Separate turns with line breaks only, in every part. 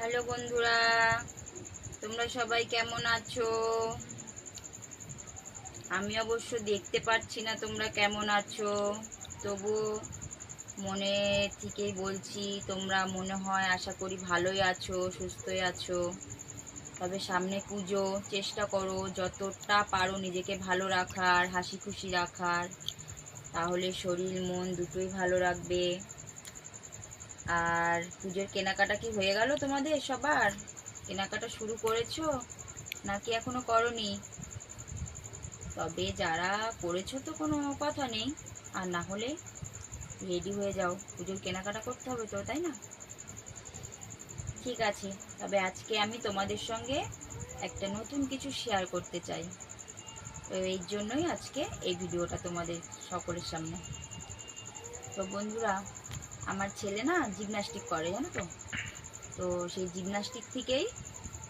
Hello বন্ধুরা, তোমরা সবাই কেমন আছো? আমি অবশ্য দেখতে পাচ্ছি না তোমরা কেমন আছো, তবু মনে থেকেই বলছি তোমরা মনে হয় আশা করি ভালোই আছো, সুস্থই আছো। তবে সামনে পুজো, চেষ্টা করো যতটা পারো নিজেকে ভালো রাখার, হাসি খুশি রাখার, তাহলে শরীর মন দুটোই ভালো রাখবে। আর পুজোর কেনাকাটা কি হয়ে গেল তোমাদের সবার? কেনাকাটা শুরু করেছো নাকি এখনো করনি? তবে যারা করেছো তো কোনো কথা নেই, আর না হলে রেডি হয়ে যাও, পুজোর কেনাকাটা করতে হবে তো, তাই না? ঠিক আছে, তবে আজকে আমি তোমাদের সঙ্গে একটা নতুন কিছু শেয়ার করতে চাই। তো এই জন্যই আজকে এই ভিডিওটা তোমাদের সকলের সামনে। তো বন্ধুরা, আমার ছেলে না জিমন্যাস্টিক করে, জানো তো? তো সেই জিমন্যাস্টিক থেকেই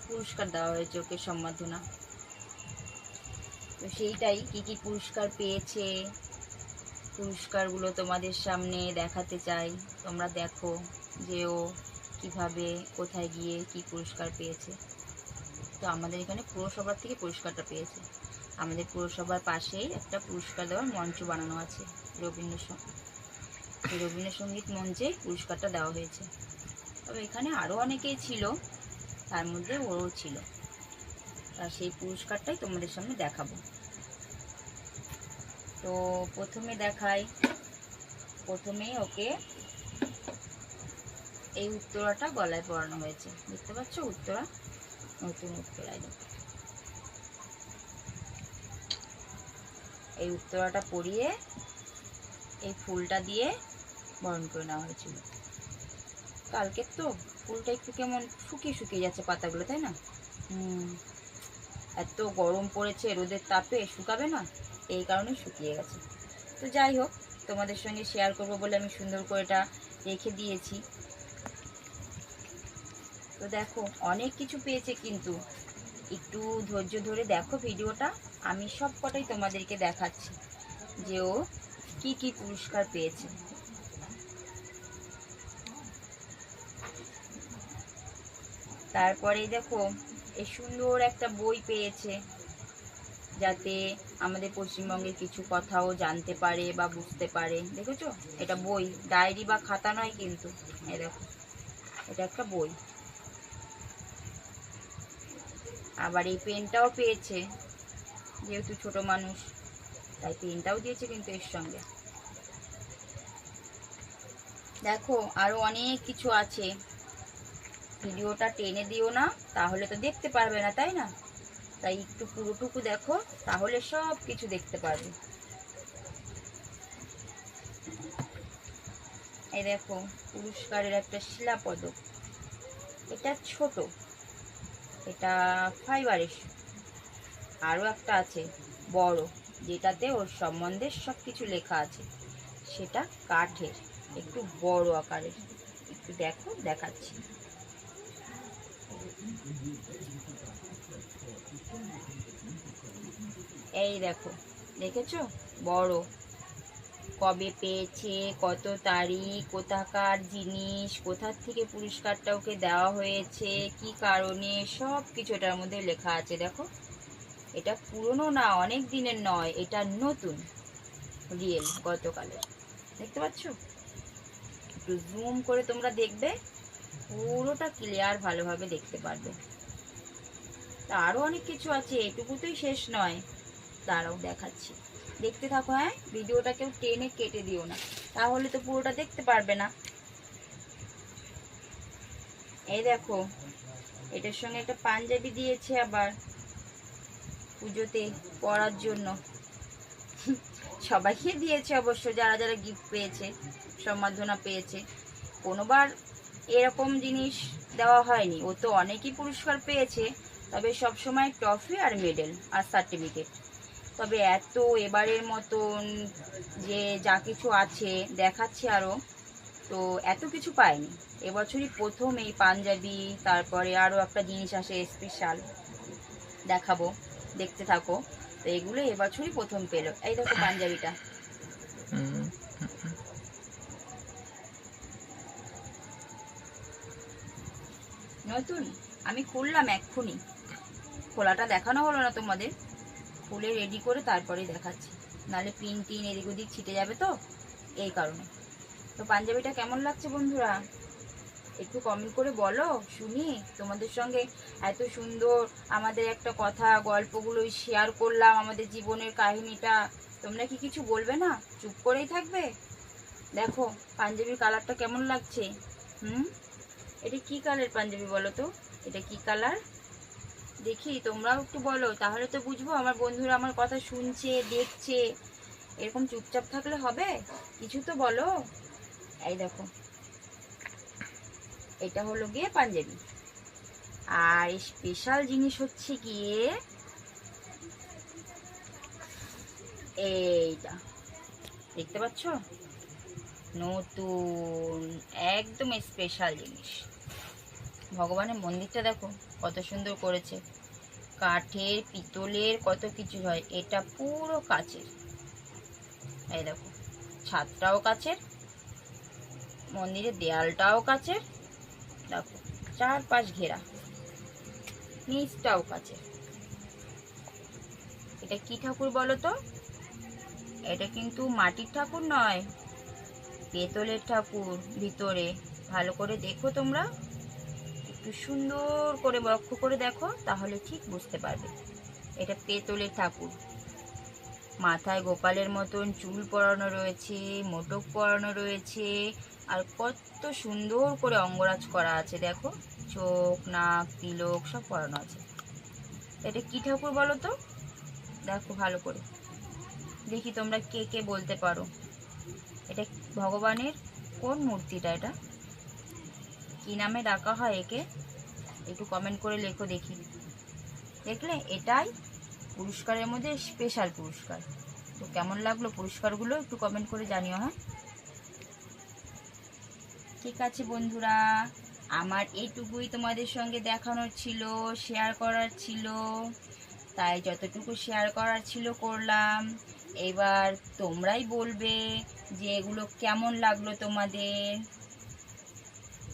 পুরস্কার দেওয়া হয়েছে ওকে, সম্বর্ধনা। তো সেইটাই কি কি পুরস্কার পেয়েছে, পুরস্কারগুলো তোমাদের সামনে দেখাতে চাই। তোমরা দেখো যে ও কিভাবে, কোথায় গিয়ে কি পুরস্কার পেয়েছে। তো আমাদের এখানে পুরসভার থেকে পুরস্কারটা পেয়েছে। আমাদের পুরসভার পাশেই একটা পুরস্কার দেওয়ার মঞ্চ বানানো আছে, রবীন্দ্রসঙ্গীত মঞ্চে পুরস্কারটা দেওয়া হয়েছে। তবে এখানে আরও অনেকেই ছিল, তার মধ্যে ওরও ছিল। আর সেই পুরস্কারটাই তোমাদের সামনে দেখাবো। তো প্রথমেই ওকে এই উত্তরাটা গলায় পরানো হয়েছে, দেখতে পাচ্ছ? উত্তরা, নতুন উত্তরায় দেখো, এই উত্তরাটা পরিয়ে এই ফুলটা দিয়ে বরণ করে নেওয়া হয়েছিল। কালকে তো ফুলটা একটু কেমন শুকিয়ে শুকিয়ে যাচ্ছে পাতাগুলো, তাই না? এত গরম পড়েছে, রোদের তাপে শুকাবে না, এই কারণে শুকিয়ে গেছে। তো যাই হোক, তোমাদের সঙ্গে শেয়ার করবো বলে আমি সুন্দর করে এটা রেখে দিয়েছি। তো দেখো, অনেক কিছু পেয়েছে, কিন্তু একটু ধৈর্য ধরে দেখো ভিডিওটা। আমি সব কটাই তোমাদেরকে দেখাচ্ছি যে ও কি কি পুরস্কার পেয়েছে। তারপরেই দেখো, এই সুন্দর একটা বই পেয়েছে, যাতে আমাদের পশ্চিমবঙ্গের কিছু কথাও জানতে পারে বা বুঝতে পারে। দেখেছো? এটা বই, ডায়েরি বা খাতা নয় কিন্তু। এই দেখো, এটা একটা বই। আবার এই পেনটাও পেয়েছে, যেহেতু ছোট মানুষ তাই পেনটাও দিয়েছে কিন্তু এর সঙ্গে। দেখো, আরো অনেক কিছু আছে, ভিডিওটা টেনে দিও না, তাহলে তো দেখতে পারবে না, তাই না? তাই একটু পুরোটুকু দেখো, তাহলে সব কিছু দেখতে পারবে। এই দেখো, পুরস্কারের একটা শিলাপদক, এটা ছোট, এটা ফাইবারের। আরও একটা আছে বড়, যেটাতে ওর সম্বন্ধে সব কিছু লেখা আছে, সেটা কাঠের, একটু বড় আকারের। একটু দেখো, দেখাচ্ছি। এই দেখো, দেখেছো? বড়, কবে পেয়েছে, কত তারিখ, কোথাকার জিনিস, কোথার থেকে পুরস্কারটা ওকে দেওয়া হয়েছে, কি কারণে, সব কিছু এটার মধ্যে লেখা আছে। দেখো, এটা পুরনো না, অনেক দিনের নয়, এটা নতুন, রিয়েল, গতকালের। দেখতে পাচ্ছ? একটু জুম করে তোমরা দেখবে, পুরোটা ক্লিয়ার ভালোভাবে দেখতে পারবে। তা আরো অনেক কিছু আছে, এটুকুতেই শেষ নয়, দাঁড়াও দেখাচ্ছি, দেখতে থাকো। হ্যাঁ, ভিডিওটা কেউ টেনে কেটে দিও না, তাহলে তো পুরোটা দেখতে পারবে না। এই দেখো, এটার সঙ্গে একটা পাঞ্জাবি দিয়েছে আবার পুজোতে পরার জন্য। সবাইকে দিয়েছে অবশ্য, যারা যারা গিফট পেয়েছে, সম্বর্ধনা পেয়েছে। কোনোবার এরকম জিনিস দেওয়া হয়নি, ও তো অনেকই পুরস্কার পেয়েছে, তবে সব সময় ট্রফি আর মেডেল আর সার্টিফিকেট। তবে এত এবারের মতন যে যা কিছু আছে দেখাচ্ছি আরও, তো এত কিছু পায়নি। এবছরই প্রথম এই পাঞ্জাবি, তারপরে আরও একটা জিনিস আসে স্পেশাল, দেখাবো, দেখতে থাকো। তো এগুলো এবছরই প্রথম পেলো। এই দেখো পাঞ্জাবিটা, নতুন আমি খুললাম এক্ষুনি, খোলাটা দেখানো হলো না তোমাদের, খুলে রেডি করে তারপরে দেখাচ্ছি, নাহলে পিন টিন এদিক ওদিক ছিটে যাবে তো, এই কারণে। তো পাঞ্জাবিটা কেমন লাগছে বন্ধুরা একটু কমেন্ট করে বলো শুনি। তোমাদের সঙ্গে এত সুন্দর আমাদের একটা কথা গল্পগুলো শেয়ার করলাম, আমাদের জীবনের কাহিনীটা, তোমরা কি কিছু বলবে না? চুপ করেই থাকবে? দেখো পাঞ্জাবির কালারটা কেমন লাগছে। এটা কি কালার পাঞ্জাবি বলো তো, এটা কি কালার দেখি, তোমরাও একটু বলো, তাহলে তো বুঝবো আমার বন্ধুরা আমার কথা শুনছে দেখছে। এরকম চুপচাপ থাকলে হবে? কিছু তো বলো। এই দেখো, এটা হলো গিয়ে পাঞ্জাবি, আর স্পেশাল জিনিস হচ্ছে গিয়ে এইটা, দেখতে পাচ্ছ, নতুন একদম স্পেশাল জিনিস। ভগবানের মন্দিরটা দেখো কত সুন্দর করেছে, কাঠের পিতলের কত কিছু হয়, এটা পুরো কাচের। এই দেখো ছাদটাও কাচের, মন্দিরের দেয়ালটাও কাচের, দেখো চারপাশ ঘেরা, নিচটাও কাচের। এটা কি ঠাকুর বলো তো? এটা কিন্তু মাটির ঠাকুর নয়, পেতলের ঠাকুর। ভিতরে ভালো করে দেখো তোমরা, একটু সুন্দর করে লক্ষ্য করে দেখো, তাহলে ঠিক বুঝতে পারবে এটা পেতলের ঠাকুর। মাথায় গোপালের মতন চুল পরানো রয়েছে, মোটক পরানো রয়েছে, আর কত সুন্দর করে অঙ্গরাজ করা আছে, দেখো চোখ নাক তিলক সব পরানো আছে। এটা কি ঠাকুর বলো তো? দেখো ভালো করে, দেখি তোমরা কে কে বলতে পারো এটা ভগবানের কোন মূর্তিটা, এটা কি নামে ডাকা হয় একে, একটু কমেন্ট করে লেখো দেখি। দেখলে এটাই পুরস্কারের মধ্যে স্পেশাল পুরস্কার। তো কেমন লাগলো পুরস্কারগুলো একটু কমেন্ট করে জানিও। হ্যাঁ ঠিক আছে বন্ধুরা, আমার এইটুকুই তোমাদের সঙ্গে দেখানোর ছিল, শেয়ার করার ছিল, তাই যতটুকু শেয়ার করার ছিল করলাম। এবার তোমরাই বলবে যে এগুলো কেমন লাগলো তোমাদের।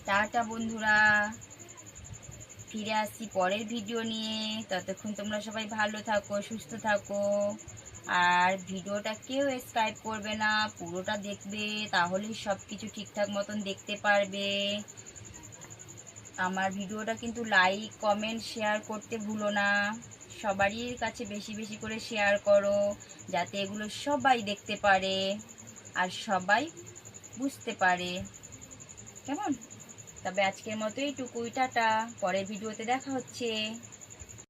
টাটা বন্ধুরা, ফিরে আসছি পরের ভিডিও নিয়ে, ততক্ষণ তোমরা সবাই ভালো থাকো সুস্থ থাকো। আর ভিডিওটা কেউ স্কিপ করবে না, পুরোটা দেখবে, তাহলেই সব কিছু ঠিকঠাক মতন দেখতে পারবে। আমার ভিডিওটা কিন্তু লাইক কমেন্ট শেয়ার করতে ভুলো না, সবারই কাছে বেশি বেশি করে শেয়ার করো, যাতে এগুলো সবাই দেখতে পারে আর সবাই বুঝতে পারে। কেমন? তবে আজকের মতো এইটুকুই, টাটা, পরের ভিডিওতে দেখা হচ্ছে।